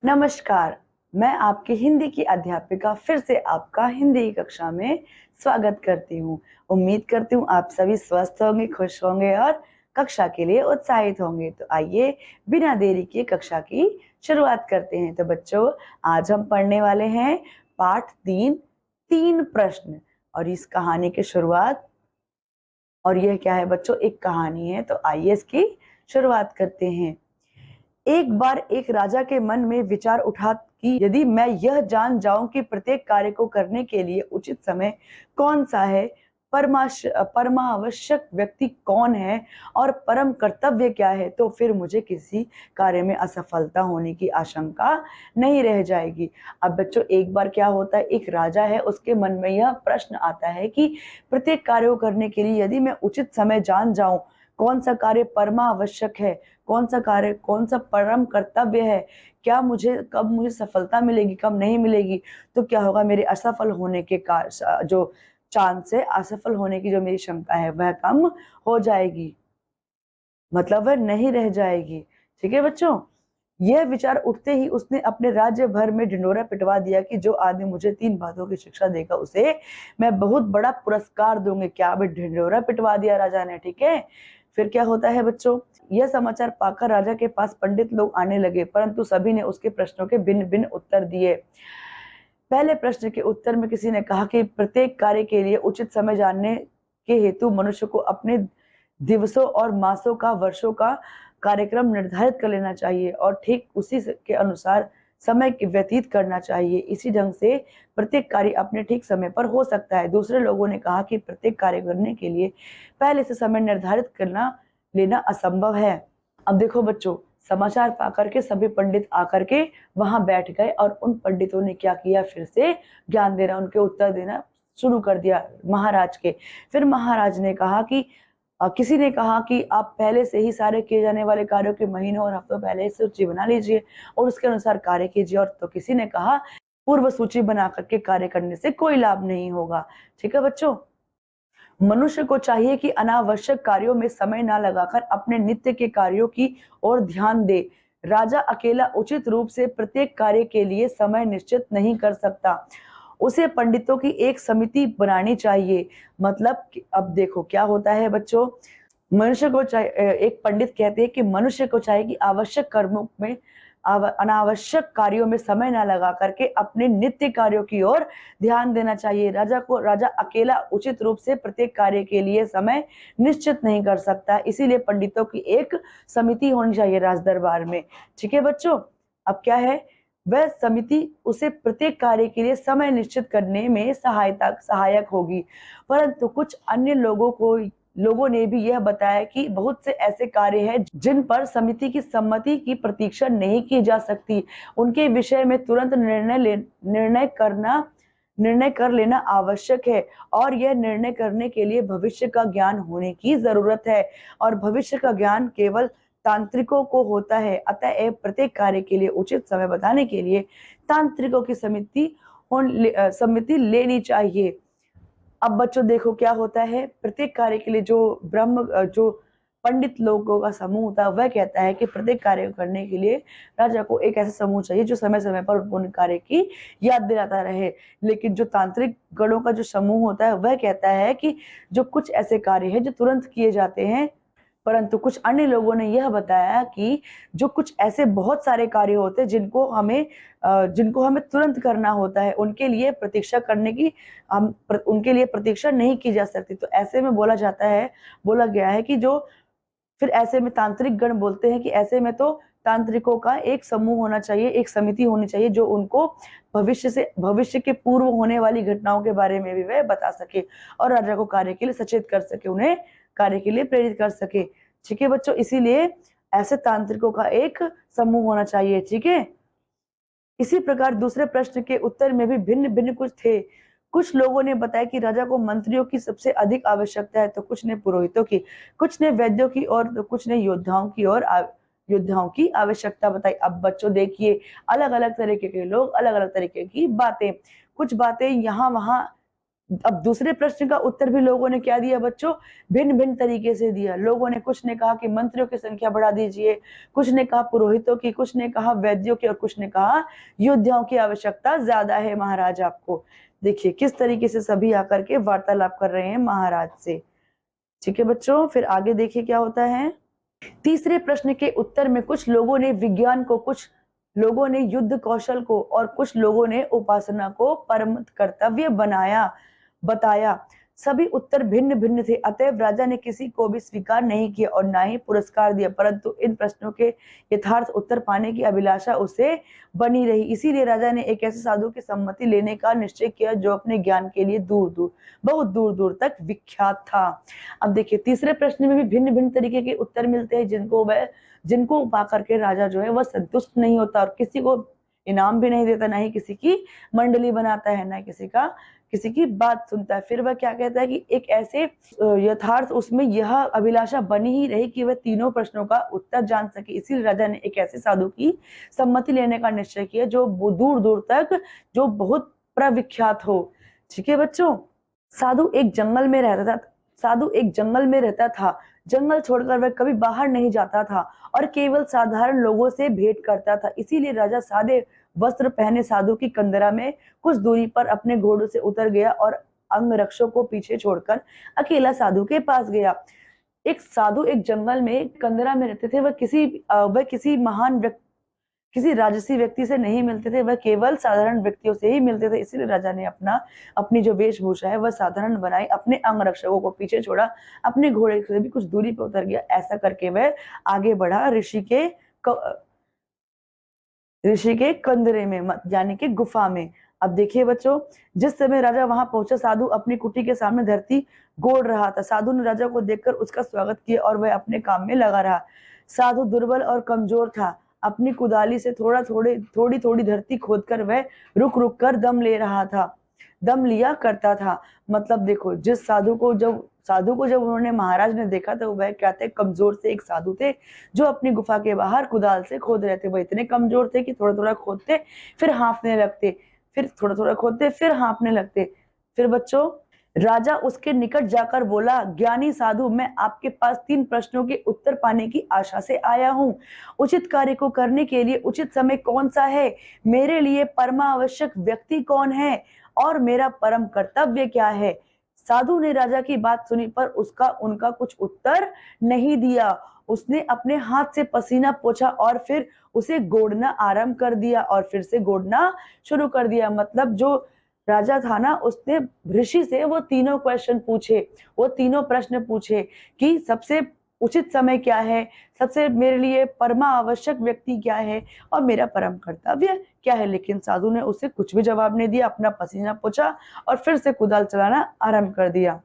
नमस्कार, मैं आपकी हिंदी की अध्यापिका फिर से आपका हिंदी की कक्षा में स्वागत करती हूँ। उम्मीद करती हूँ आप सभी स्वस्थ होंगे, खुश होंगे और कक्षा के लिए उत्साहित होंगे। तो आइए बिना देरी के कक्षा की शुरुआत करते हैं। तो बच्चों, आज हम पढ़ने वाले हैं पाठ 3 3 प्रश्न। और इस कहानी की शुरुआत, और यह क्या है बच्चों? एक कहानी है। तो आइए इसकी शुरुआत करते हैं। एक बार एक राजा के मन में विचार उठा कि यदि मैं यह जान जाऊं कि प्रत्येक कार्य को करने के लिए उचित समय कौन सा है, परमावश्यक व्यक्ति कौन है और परम कर्तव्य क्या है, तो फिर मुझे किसी कार्य में असफलता होने की आशंका नहीं रह जाएगी। अब बच्चों, एक बार क्या होता है, एक राजा है, उसके मन में यह प्रश्न आता है कि प्रत्येक कार्य को करने के लिए यदि मैं उचित समय जान जाऊं, कौन सा कार्य परमावश्यक है, कौन सा कार्य, कौन सा परम कर्तव्य है, क्या मुझे, कब मुझे सफलता मिलेगी, कब नहीं मिलेगी, तो क्या होगा, मेरे असफल होने के जो चांस है, असफल होने की जो मेरी शंका है वह कम हो जाएगी, मतलब वह नहीं रह जाएगी। ठीक है बच्चों, यह विचार उठते ही उसने अपने राज्य भर में ढिंढोरा पिटवा दिया कि जो आदमी मुझे 3 बातों की शिक्षा देगा उसे मैं बहुत बड़ा पुरस्कार दूंगी। क्या अभी ढिंढोरा पिटवा दिया राजा ने? ठीक है, फिर क्या होता है बच्चों, यह समाचार पाकर राजा के पास पंडित लोग आने लगे, परंतु सभी ने उसके प्रश्नों के भिन्न भिन्न उत्तर दिए। पहले प्रश्न के उत्तर में किसी ने कहा कि प्रत्येक कार्य के लिए उचित समय जानने के हेतु मनुष्य को अपने दिवसों और मासों का, वर्षों का कार्यक्रम निर्धारित कर लेना चाहिए और ठीक उसी के अनुसार समय व्यतीत करना चाहिए। इसी ढंग से प्रत्येक कार्य अपने ठीक समय पर हो सकता है। दूसरे लोगों ने कहा कि प्रत्येक कार्य करने के लिए पहले से समय निर्धारित करना लेना असंभव है। अब देखो बच्चों, समाचार पाकर के सभी पंडित आकर के वहां बैठ गए और उन पंडितों ने क्या किया, फिर से ज्ञान देना, उनके उत्तर देना शुरू कर दिया महाराज के। फिर महाराज ने कहा कि किसी ने कहा कि आप पहले से ही सारे किए जाने वाले कार्यों के महीनों और हफ्तों पहले से सूची बना लीजिए और उसके अनुसार कार्य कीजिए। और तो किसी ने कहा पूर्व सूची बना करके कार्य करने से कोई लाभ नहीं होगा। ठीक है बच्चों, मनुष्य को चाहिए कि अनावश्यक कार्यों में समय न लगाकर अपने नित्य के कार्यों की ओर ध्यान दे। राजा अकेला उचित रूप से प्रत्येक कार्य के लिए समय निश्चित नहीं कर सकता, उसे पंडितों की एक समिति बनानी चाहिए। मतलब अब देखो क्या होता है बच्चों, मनुष्य को चाहिए, एक पंडित कहते हैं कि मनुष्य को चाहिए कि आवश्यक कर्मों में, अनावश्यक कार्यों में समय न लगा करके अपने नित्य कार्यों की ओर ध्यान देना चाहिए। राजा अकेला उचित रूप से प्रत्येक कार्य के लिए समय निश्चित नहीं कर सकता, इसीलिए पंडितों की एक समिति होनी चाहिए राज दरबार में। ठीक है बच्चों, अब क्या है, वह समिति उसे प्रत्येक कार्य के लिए समय निश्चित करने में सहायक होगी। परंतु कुछ अन्य लोगों ने भी यह बताया कि बहुत से ऐसे कार्य हैं जिन पर समिति की सम्मति की प्रतीक्षा नहीं की जा सकती। उनके विषय में तुरंत निर्णय कर लेना आवश्यक है और यह निर्णय करने के लिए भविष्य का ज्ञान होने की जरूरत है और भविष्य का ज्ञान केवल तांत्रिकों को होता है। अतः प्रत्येक कार्य के लिए उचित समय बताने के लिए तांत्रिकों की समिति लेनी चाहिए। अब बच्चों देखो क्या होता है, प्रत्येक कार्य के लिए जो पंडित लोगों का समूह होता है वह कहता है कि प्रत्येक कार्य करने के लिए राजा को एक ऐसा समूह चाहिए जो समय समय पर उन कार्य की याद दिलाता रहे। लेकिन जो तांत्रिक गणों का जो समूह होता है वह कहता है कि जो कुछ ऐसे कार्य हैं जो तुरंत किए जाते हैं, परंतु कुछ अन्य लोगों ने यह बताया कि जो कुछ ऐसे बहुत सारे कार्य होते हैं जिनको हमें तुरंत करना होता है, उनके लिए प्रतीक्षा करने की उनके लिए प्रतीक्षा नहीं की जा सकती। तो ऐसे में बोला गया है कि जो फिर ऐसे में तांत्रिक गण बोलते हैं कि ऐसे में तो तांत्रिकों का एक समूह होना चाहिए, एक समिति होनी चाहिए जो उनको भविष्य के पूर्व होने वाली घटनाओं के बारे में भी वह बता सके और राजा को कार्य के लिए सचेत कर सके, उन्हें कार्य के लिए प्रेरित कर सके। ठीक है बच्चों, इसीलिए ऐसे तांत्रिकों का एक समूह होना चाहिए। ठीक है, इसी प्रकार दूसरे प्रश्न के उत्तर में भी भिन्न भिन्न कुछ थे। कुछ लोगों ने बताया कि राजा को मंत्रियों की सबसे अधिक आवश्यकता है, तो कुछ ने पुरोहितों की, कुछ ने वैद्यों की और तो कुछ ने योद्धाओं की आवश्यकता बताई। अब बच्चों देखिए, अलग अलग तरीके के लोग, अलग अलग तरीके की बातें, कुछ बातें यहाँ वहां अब दूसरे प्रश्न का उत्तर भी लोगों ने क्या दिया बच्चों, भिन्न भिन्न तरीके से दिया। लोगों ने, कुछ ने कहा कि मंत्रियों की संख्या बढ़ा दीजिए, कुछ ने कहा पुरोहितों की, कुछ ने कहा वैद्यों की, और कुछ ने कहा योद्धाओं की आवश्यकता ज्यादा है महाराज आपको। देखिए किस तरीके से सभी आकर के वार्तालाप कर रहे हैं महाराज से। ठीक है बच्चों, फिर आगे देखिए क्या होता है। तीसरे प्रश्न के उत्तर में कुछ लोगों ने विज्ञान को, कुछ लोगों ने युद्ध कौशल को, और कुछ लोगों ने उपासना को परम कर्तव्य बताया। सभी उत्तर भिन्न भिन्न थे, अतएव राजा ने किसी को भी स्वीकार नहीं किया और ना ही पुरस्कार दिया, परंतु इन प्रश्नों के यथार्थ उत्तर पाने की अभिलाषा उसे बनी रही। इसीलिए राजा ने एक ऐसे साधु की सम्मति लेने का निश्चय किया जो अपने ज्ञान के लिए बहुत दूर दूर तक विख्यात था। अब देखिए तीसरे प्रश्न में भी भिन्न भिन्न तरीके के उत्तर मिलते हैं, जिनको पा करके राजा जो है वह संतुष्ट नहीं होता और किसी को इनाम भी नहीं देता, ना ही किसी की मंडली बनाता है, ना किसी की बात सुनता है। फिर वह क्या कहता है कि एक ऐसे यथार्थ उसमें यह अभिलाषा बनी ही रही कि वह तीनों प्रश्नों का उत्तर जान सके। इसीलिए राजा ने एक ऐसे साधु की सम्मति लेने का निश्चय किया जो दूर दूर तक जो बहुत प्रविख्यात हो। ठीक है बच्चों, साधु एक जंगल में रहता था। जंगल छोड़कर वह कभी बाहर नहीं जाता था और केवल साधारण लोगों से भेंट करता था। इसीलिए राजा सादे वस्त्र पहने साधु की कंदरा में कुछ दूरी पर अपने घोड़े से उतर गया और अंगरक्षकों को पीछे छोड़कर अकेला साधु के पास गया। एक साधु एक जंगल में कंदरा में रहते थे। वह किसी राजसी व्यक्ति से नहीं मिलते थे, वह केवल साधारण व्यक्तियों से ही मिलते थे। इसीलिए राजा ने अपनी जो वेशभूषा है वह साधारण बनाई, अपने अंगरक्षकों को पीछे छोड़ा, अपने घोड़े से भी कुछ दूरी पर उतर गया। ऐसा करके वह आगे बढ़ा ऋषि के कंदरे में, यानी कि गुफा में। अब देखिए बच्चों, जिस समय राजा वहां पहुंचा, साधु अपनी कुटी के सामने धरती गोड़ रहा था। साधु ने राजा को देखकर उसका स्वागत किया और वह अपने काम में लगा रहा। साधु दुर्बल और कमजोर था। अपनी कुदाली से थोड़ी थोड़ी धरती खोदकर वह रुक रुक कर दम लिया करता था। मतलब देखो, साधु को जब उन्होंने महाराज ने देखा तो वह क्या थे, कमजोर से एक साधु थे जो अपनी गुफा के बाहर कुदाल से खोद रहे थे। वह इतने कमजोर थे कि थोड़ा थोड़ा खोदते फिर हाँफने लगते, फिर थोड़ा थोड़ा खोदते फिर हाँफने लगते। फिर बच्चों, राजा उसके निकट जाकर बोला, ज्ञानी साधु, मैं आपके पास 3 प्रश्नों के उत्तर पाने की आशा से आया हूँ। उचित कार्य को करने के लिए उचित समय कौन सा है? मेरे लिए परमावश्यक व्यक्ति कौन है? और मेरा परम कर्तव्य क्या है? साधु ने राजा की बात सुनी पर उनका कुछ उत्तर नहीं दिया। उसने अपने हाथ से पसीना पोंछा और फिर उसे गोड़ना आरंभ कर दिया और फिर से गोड़ना शुरू कर दिया। मतलब जो राजा था ना, उसने ऋषि से वो तीनों प्रश्न पूछे कि सबसे उचित समय क्या है, सबसे मेरे लिए परमा आवश्यक व्यक्ति क्या है, और मेरा परम कर्तव्य क्या है। लेकिन साधु ने उसे कुछ भी जवाब नहीं दिया, अपना पसीना पोंछा और फिर से कुदाल चलाना आरंभ कर दिया।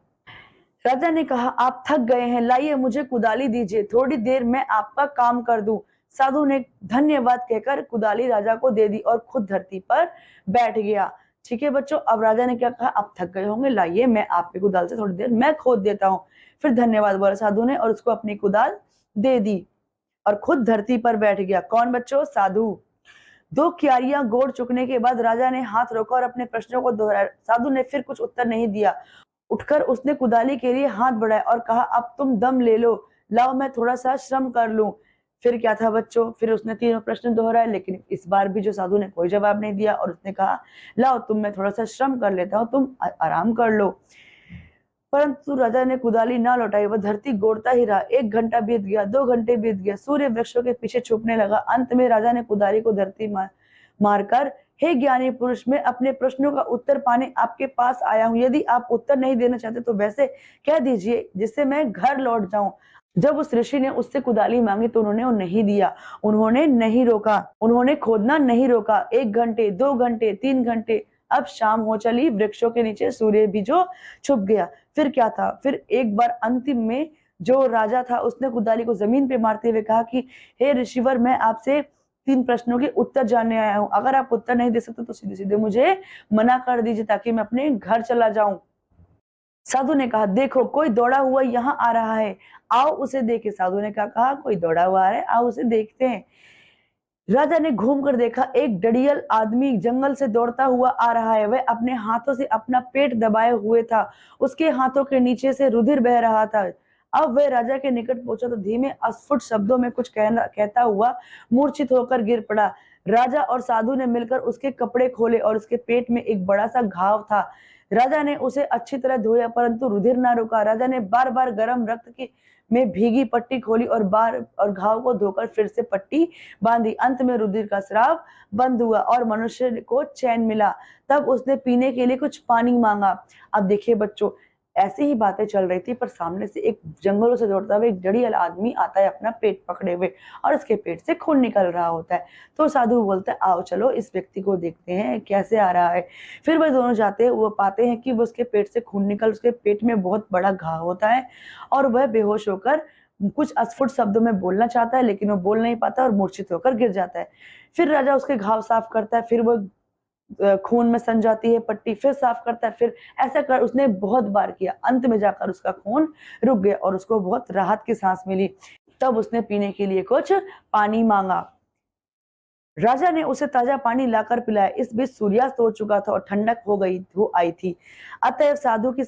राजा ने कहा, आप थक गए हैं, लाइए मुझे कुदाली दीजिए, थोड़ी देर मैं आपका काम कर दूं। साधु ने धन्यवाद कहकर कुदाली राजा को दे दी और खुद धरती पर बैठ गया। ठीक है बच्चों, अब राजा ने क्या कहा, आप थक गए होंगे, लाइए मैं आपकी कुदाल से थोड़ी देर मैं खोद देता हूँ। फिर धन्यवाद बोला साधु ने और उसको अपनी कुदाल दे दी और खुद धरती पर बैठ गया। कौन बच्चों? साधु। 2 क्यारियां गोड़ चुकने के बाद राजा ने हाथ रोका और अपने प्रश्नों को दोहराया। साधु ने फिर कुछ उत्तर नहीं दिया। उठकर उसने कुदाली के लिए हाथ बढ़ाया और कहा, अब तुम दम ले लो, लाओ मैं थोड़ा सा श्रम कर लूं। फिर क्या था बच्चों, फिर उसने तीनों प्रश्न दोहराए, लेकिन इस बार भी जो साधु ने कोई जवाब नहीं दिया और उसने कहा, लाओ मैं थोड़ा सा श्रम कर लेता हूँ, तुम आराम कर लो। परंतु राजा ने कुदाली ना लौटाई, वह धरती गोड़ता ही रहा। 1 घंटा बीत गया, 2 घंटे बीत गया, सूर्य वृक्षों के पीछे छुपने लगा। अंत में राजा ने कुदाली को धरती मारकर, हे ज्ञानी पुरुष, मैं अपने प्रश्नों का उत्तर पाने आपके पास आया हूँ। यदि आप उत्तर नहीं देना चाहते तो वैसे कह दीजिए, जिससे मैं घर लौट जाऊं। जब उस ऋषि ने उससे कुदाली मांगी तो उन्होंने वो नहीं दिया, उन्होंने नहीं रोका, उन्होंने खोदना नहीं रोका। 1 घंटे, 2 घंटे, 3 घंटे, अब शाम हो चली, वृक्षों के नीचे सूर्य भी जो छुप गया। फिर क्या था, फिर एक बार अंतिम में जो राजा था उसने कुदाली को जमीन पे मारते हुए कहा कि हे ऋषिवर, मैं आपसे 3 प्रश्नों के उत्तर जानने आया हूं। अगर आप उत्तर नहीं दे सकते तो सीधे सीधे मुझे मना कर दीजिए ताकि मैं अपने घर चला जाऊं। साधु ने कहा, देखो कोई दौड़ा हुआ यहाँ आ रहा है, आओ उसे देखें। साधु ने क्या कहा, कोई दौड़ा हुआ आ रहा है, आओ उसे देखते हैं। राजा ने घूम कर देखा, एक डड़ियल आदमी जंगल से दौड़ता हुआ आ रहा है। वह अपने हाथों से अपना पेट दबाए हुए था, उसके हाथों के नीचे से रुधिर बह रहा था। अब वह राजा के निकट पहुंचा तो धीमे अस्फुट शब्दों में कुछ कहता हुआ मूर्छित होकर गिर पड़ा। राजा और साधु ने मिलकर उसके कपड़े खोले और उसके पेट में एक बड़ा सा घाव था। राजा ने उसे अच्छी तरह धोया, परंतु रुधिर ना रुका। राजा ने बार बार गर्म रक्त की में भीगी पट्टी खोली और घाव को धोकर फिर से पट्टी बांधी। अंत में रुधिर का स्राव बंद हुआ और मनुष्य को चैन मिला। तब उसने पीने के लिए कुछ पानी मांगा। अब देखिए बच्चों, ऐसी ही बातें चल रही थी, पर सामने से एक जंगलों से दौड़ता हुआ एक डड़ियल आदमी आता है अपना पेट पकड़े हुए, और उसके पेट से खून निकल रहा होता है। तो साधु बोलता है, आओ चलो इस व्यक्ति को देखते हैं कैसे आ रहा है। फिर वह दोनों जाते हैं, वो पाते हैं कि वो उसके पेट से खून निकल, उसके पेट में बहुत बड़ा घाव होता है और वह बेहोश होकर कुछ अस्फुट शब्दों में बोलना चाहता है, लेकिन वो बोल नहीं पाता और मूर्छित होकर गिर जाता है। फिर राजा उसके घाव साफ करता है, फिर वो खून में सन जाती है पट्टी, फिर साफ करता है। फिर ऐसा कर उसने बहुत बार किया, अंत में जाकर उसका खून रुक गया और उसको बहुत राहत की सांस मिली। तब उसने पीने के लिए कुछ पानी मांगा। राजा ने उसे ताजा पानी लाकर पिलाया। इस बीच सूर्यास्त हो चुका था और ठंडक हो आई थी। अतएव साधु की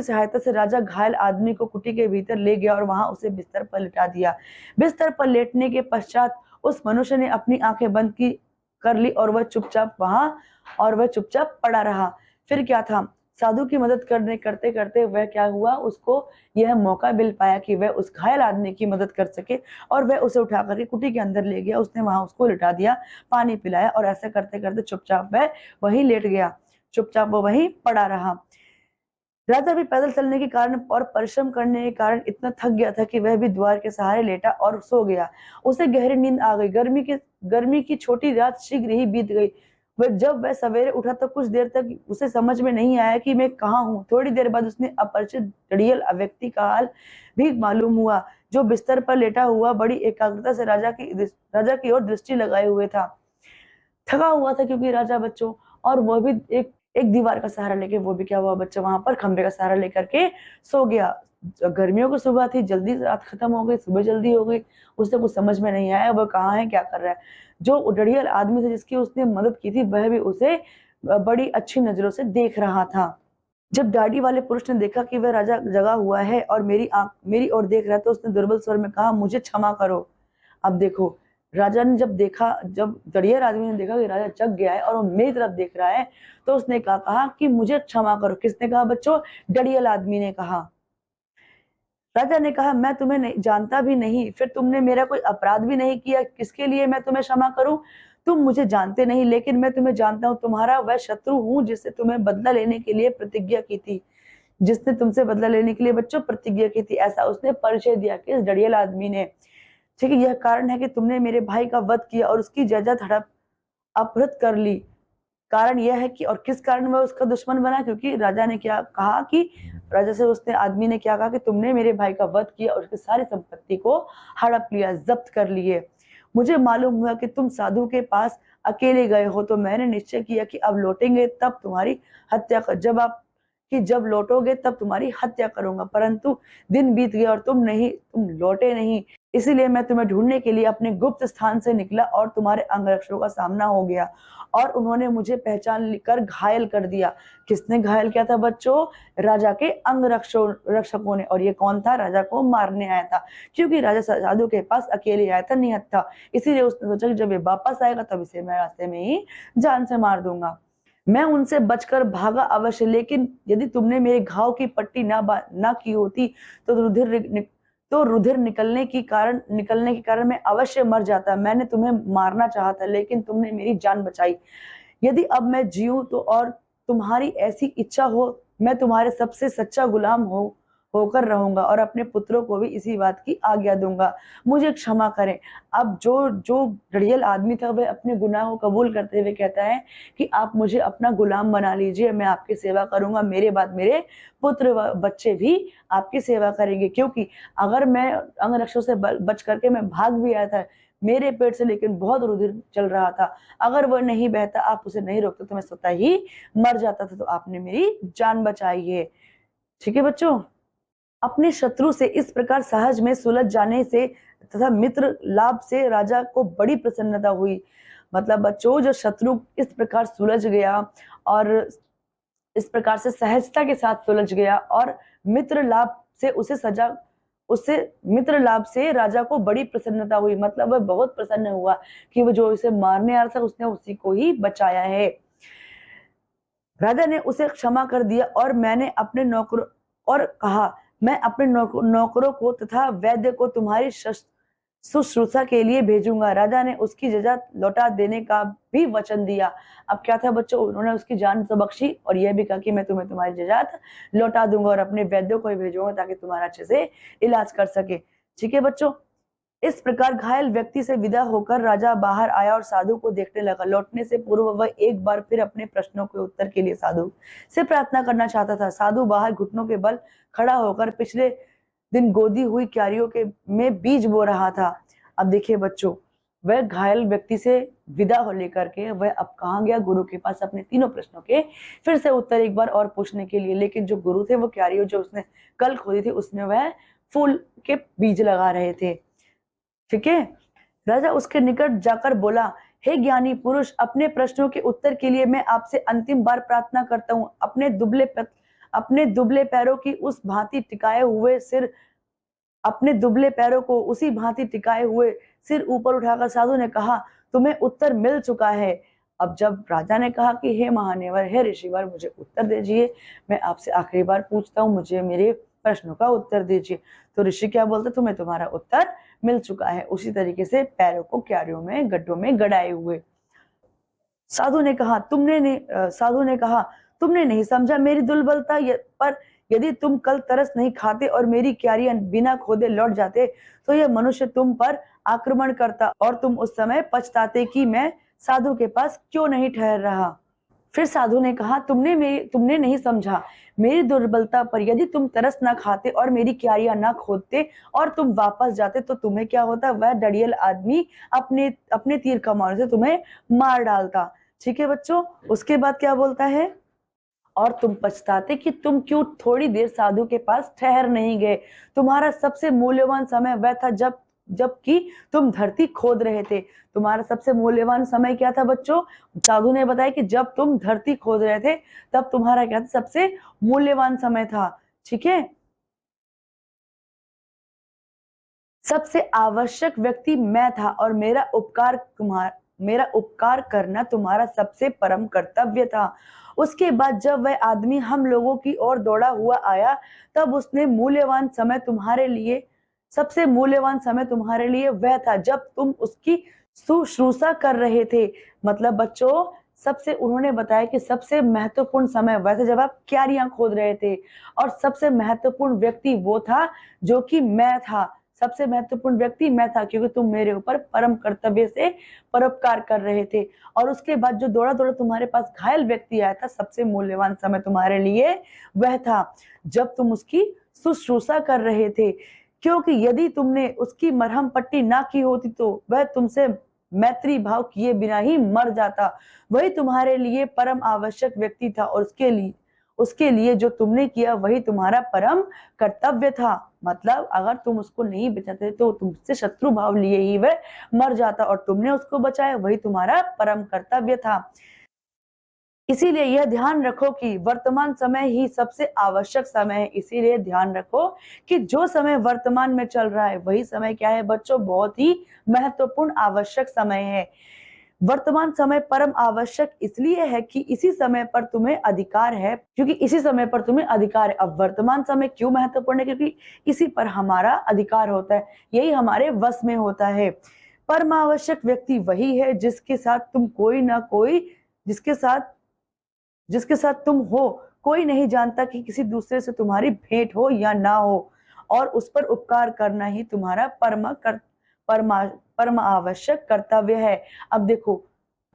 सहायता से राजा घायल आदमी को कुटी के भीतर ले गया और वहां उसे बिस्तर पर लिटा दिया। बिस्तर पर लेटने के पश्चात उस मनुष्य ने अपनी आंखें बंद की कर ली और वह चुपचाप पड़ा रहा। फिर क्या था, साधु की मदद करते करते वह क्या हुआ, उसको यह मौका मिल पाया कि वह उस घायल आदमी की मदद कर सके, और वह उसे उठा करके कुटी के अंदर ले गया। उसने वहां उसको लिटा दिया, पानी पिलाया, और ऐसा करते करते चुपचाप वह वहीं लेट गया, चुपचाप वो वहीं पड़ा रहा। राजा भी पैदल चलने के कारण और परिश्रम करने के कारण इतना थक गया था कि वह भी द्वार के सहारे लेटा और सो गया। उसे गहरी नींद आ गई। गर्मी की छोटी रात शीघ्र ही बीत गई। जब वह सवेरे उठा तो कुछ देर तक उसे समझ में नहीं आया कि मैं कहाँ हूँ। थोड़ी देर बाद उसने अपरिचित डड़ियल व्यक्ति का हाल भी मालूम हुआ, जो बिस्तर पर लेटा हुआ बड़ी एकाग्रता से राजा की ओर दृष्टि लगाए हुए था। थका हुआ था क्योंकि राजा बच्चों, और वो भी एक एक दीवार का सहारा लेके, वो भी क्या हुआ बच्चा, वहां पर खंबे का सहारा लेकर के सो गया। गर्मियों की सुबह थी, जल्दी रात खत्म हो गई, सुबह जल्दी हो गई। उसे कुछ समझ में नहीं आया वो कहाँ है, क्या कर रहा है। जो डड़ियल आदमी था जिसकी उसने मदद की थी, वह भी उसे बड़ी अच्छी नजरों से देख रहा था। जब दाढ़ी वाले पुरुष ने देखा कि वह राजा जगा हुआ है और मेरी ओर देख रहा है, तो उसने दुर्बल स्वर में कहा, मुझे क्षमा करो। अब देखो, राजा ने जब दड़ियर आदमी ने देखा कि राजा जग गया है और वो मेरी तरफ देख रहा है, तो उसने कहा कि मुझे क्षमा करो। किसने कहा बच्चों? डड़ियल आदमी ने कहा। राजा ने कहा, मैं तुम्हें नहीं जानता भी नहीं, फिर तुमने मेरा कोई अपराध भी नहीं किया, किसके लिए मैं तुम्हें क्षमा करूं? तुम मुझे जानते नहीं, लेकिन मैं तुम्हें जानता हूं। तुम्हारा वह शत्रु हूं जिससे तुम्हें बदला लेने के लिए प्रतिज्ञा की थी, जिसने तुमसे बदला लेने के लिए बच्चों प्रतिज्ञा की थी। ऐसा उसने परिचय दिया कि इस डड़ियल आदमी ने। ठीक है, यह कारण है कि तुमने मेरे भाई का वध किया और उसकी जायदाद हड़प अपहृत कर ली। कारण यह है कि, और किस कारण वह उसका दुश्मन बना, क्योंकि राजा ने क्या कहा कि राजा से उसने आदमी ने क्या कहा कि तुमने मेरे भाई का वध किया और उसकी सारी संपत्ति को हड़प लिया, जब्त कर लिए। मुझे मालूम हुआ कि तुम साधु के पास अकेले गए हो, तो मैंने निश्चय किया कि अब लौटेंगे तब तुम्हारी हत्या कर जब लौटोगे तब तुम्हारी हत्या करूंगा। परंतु दिन बीत गया और तुम लौटे नहीं। इसीलिए मैं तुम्हें ढूंढने के लिए अपने गुप्त स्थान से निकला और तुम्हारे अंगरक्षकों का सामना हो गया, और उन्होंने मुझे पहचान कर घायल कर दिया। किसने घायल किया था बच्चों? राजा के रक्षकों ने। और ये कौन था? राजा को मारने आया था, क्योंकि राजा साधु के पास अकेले आया था, निहत्था। इसीलिए उसने सोचा कि जब ये वापस आएगा तब इसे मैं रास्ते में ही जान से मार दूंगा। मैं उनसे बचकर भागा अवश्य, लेकिन यदि तुमने मेरे घाव की पट्टी ना की होती तो रुधिर निकलने के कारण मैं अवश्य मर जाता। मैंने तुम्हें मारना चाहा था, लेकिन तुमने मेरी जान बचाई। यदि अब मैं जीऊं तो, और तुम्हारी ऐसी इच्छा हो, मैं तुम्हारे सबसे सच्चा गुलाम होकर रहूंगा और अपने पुत्रों को भी इसी बात की आज्ञा दूंगा। मुझे क्षमा करें। अब जो डड़ियल आदमी था, वह अपने गुनाह को कबूल करते हुए कहता है कि आप मुझे अपना गुलाम बना लीजिए, मैं आपकी सेवा करूंगा, मेरे बाद मेरे पुत्र व बच्चे भी आपकी सेवा करेंगे। क्योंकि अगर मैं अंगरक्षकों से बच करके मैं भाग भी आया था, मेरे पेट से लेकिन बहुत रुधिर चल रहा था, अगर वह नहीं बहता, आप उसे नहीं रोकते, तो मैं स्वतः ही मर जाता था। तो आपने मेरी जान बचाई है। ठीक है बच्चों, अपने शत्रु से इस प्रकार सहज में सुलझ जाने से तथा मित्र लाभ से राजा को बड़ी प्रसन्नता हुई। मतलब बच्चों, जो शत्रु इस प्रकार सुलझ गया और इस प्रकार से सहजता के साथ सुलझ गया, और मित्र लाभ से उसे मित्र लाभ से राजा को बड़ी प्रसन्नता हुई। मतलब वह बहुत प्रसन्न हुआ कि वो जो इसे मारने आ रहा था उसने उसी को ही बचाया है। राजा ने उसे क्षमा कर दिया और मैंने अपने नौकरों और कहा, मैं अपने नौकरों को तथा वैद्य को तुम्हारी शुश्रूषा के लिए भेजूंगा। राजा ने उसकी जजात लौटा देने का भी वचन दिया। अब क्या था बच्चों, उन्होंने उसकी जान तो बख्शी और यह भी कहा कि मैं तुम्हें तुम्हारी जजात लौटा दूंगा और अपने वैद्यों को ही भेजूंगा ताकि तुम्हारा अच्छे से इलाज कर सके। ठीक है बच्चों, इस प्रकार घायल व्यक्ति से विदा होकर राजा बाहर आया और साधु को देखने लगा। लौटने से पूर्व वह एक बार फिर अपने प्रश्नों के उत्तर के लिए साधु से प्रार्थना करना चाहता था। साधु बाहर घुटनों के बल खड़ा होकर पिछले दिन गोदी हुई क्यारियों के में बीज बो रहा था। अब देखिए बच्चों, वह घायल व्यक्ति से विदा हो लेकर के वह अब कहाँ गया, गुरु के पास अपने तीनों प्रश्नों के फिर से उत्तर एक बार और पूछने के लिए। लेकिन जो गुरु थे वो क्यारियों जो उसने कल खोदी थी उसमें वह फूल के बीज लगा रहे थे। ठीक है, राजा उसके निकट जाकर बोला, हे ज्ञानी पुरुष, अपने प्रश्नों के उत्तर के लिए मैं आपसे अंतिम बार प्रार्थना करता हूँ। अपने दुबले पैरों की उस भांति टिकाए हुए सिर अपने दुबले पैरों को उसी भांति टिकाए हुए सिर ऊपर उठाकर साधु ने कहा, तुम्हें उत्तर मिल चुका है। अब जब राजा ने कहा कि हे महानेवर, हे ऋषिवर, मुझे उत्तर दीजिए, मैं आपसे आखिरी बार पूछता हूँ, मुझे मेरे प्रश्नों का उत्तर दीजिए। तो ऋषि क्या बोलते, तुम्हें तुम्हारा उत्तर मिल चुका है। उसी तरीके से पैरों को क्यारियों में गड्ढों में गड़ाए हुए। साधु ने कहा, तुमने नहीं समझा मेरी दुर्बलता, पर यदि तुम कल तरस नहीं खाते और मेरी क्यारियां बिना खोदे लौट जाते तो यह मनुष्य तुम पर आक्रमण करता और तुम उस समय पछताते कि मैं साधु के पास क्यों नहीं ठहर रहा। फिर साधु ने कहा, तुमने नहीं समझा मेरी दुर्बलता, पर यदि तुम तरस ना खाते और मेरी क्यारियां ना खोदते और तुम वापस जाते तो तुम्हें क्या होता, वह डड़ियल आदमी अपने तीर कमाने से तुम्हें मार डालता। ठीक है बच्चों, उसके बाद क्या बोलता है, और तुम पछताते कि तुम क्यों थोड़ी देर साधु के पास ठहर नहीं गए। तुम्हारा सबसे मूल्यवान समय वह था जबकि तुम धरती खोद रहे थे। तुम्हारा सबसे मूल्यवान समय क्या था बच्चों, साधु ने बताया कि जब तुम धरती खोद रहे थे तब तुम्हारा क्या था, सबसे मूल्यवान समय था। ठीक है, सबसे आवश्यक व्यक्ति मैं था और मेरा उपकार करना तुम्हारा सबसे परम कर्तव्य था। उसके बाद जब वह आदमी हम लोगों की ओर दौड़ा हुआ आया तब उसने सबसे मूल्यवान समय तुम्हारे लिए वह था जब तुम उसकी शुश्रूषा कर रहे थे। मतलब बच्चों, उन्होंने बताया कि सबसे महत्वपूर्ण समय वह था जब आप क्यारियां खोद रहे थे, और सबसे महत्वपूर्ण व्यक्ति वो था जो कि मैं था। सबसे महत्वपूर्ण व्यक्ति मैं था क्योंकि तुम मेरे ऊपर परम कर्तव्य से परोपकार कर रहे थे। और उसके बाद जो दौड़ा दौड़ा तुम्हारे पास घायल व्यक्ति आया था, सबसे मूल्यवान समय तुम्हारे लिए वह था जब तुम उसकी शुश्रूषा कर रहे थे, क्योंकि यदि तुमने उसकी मरहम पट्टी ना की होती तो वह तुमसे मैत्री भाव किए बिना ही मर जाता। वही तुम्हारे लिए परम आवश्यक व्यक्ति था और उसके लिए जो तुमने किया वही तुम्हारा परम कर्तव्य था। मतलब अगर तुम उसको नहीं बचाते तो तुमसे शत्रु भाव लिए ही वह मर जाता, और तुमने उसको बचाया, वही तुम्हारा परम कर्तव्य था। इसीलिए यह ध्यान रखो कि वर्तमान समय ही सबसे आवश्यक समय है। इसीलिए ध्यान रखो कि जो समय वर्तमान में चल रहा है वही समय क्या है बच्चों, बहुत ही महत्वपूर्ण आवश्यक समय है। वर्तमान समय परम आवश्यक इसलिए है कि इसी समय पर तुम्हें अधिकार है, क्योंकि इसी समय पर तुम्हें अधिकार है। अब वर्तमान समय क्यों महत्वपूर्ण है, क्योंकि इसी पर हमारा अधिकार होता है, यही हमारे वश में होता है। परम आवश्यक व्यक्ति वही है जिसके साथ तुम हो। कोई नहीं जानता कि किसी दूसरे से तुम्हारी भेंट हो या ना हो, और उस पर उपकार करना ही तुम्हारा परम आवश्यक कर्तव्य है। अब देखो,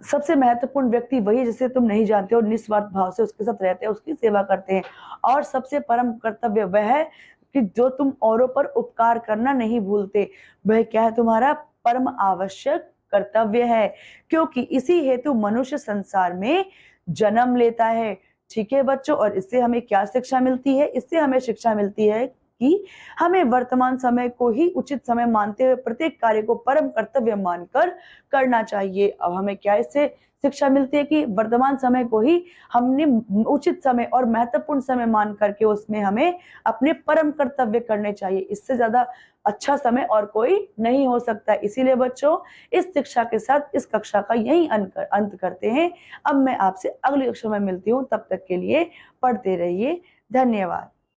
सबसे महत्वपूर्ण व्यक्ति वही जिसे तुम नहीं जानते और निस्वार्थ भाव से उसके साथ रहते हैं, उसकी सेवा करते हैं। और सबसे परम कर्तव्य वह है कि जो तुम औरों पर उपकार करना नहीं भूलते, वह क्या है, तुम्हारा परम आवश्यक कर्तव्य है। क्योंकि इसी हेतु मनुष्य संसार में जन्म लेता है। ठीक है बच्चों, और इससे हमें क्या शिक्षा मिलती है, इससे हमें शिक्षा मिलती है कि हमें वर्तमान समय को ही उचित समय मानते हुए प्रत्येक कार्य को परम कर्तव्य मानकर करना चाहिए। अब हमें क्या इससे शिक्षा मिलती है कि वर्तमान समय को ही हमने उचित समय और महत्वपूर्ण समय मान करके उसमें हमें अपने परम कर्तव्य करने चाहिए। इससे ज्यादा अच्छा समय और कोई नहीं हो सकता। इसीलिए बच्चों, इस शिक्षा के साथ इस कक्षा का यही अंत करते हैं। अब मैं आपसे अगली कक्षा में मिलती हूँ, तब तक के लिए पढ़ते रहिए। धन्यवाद।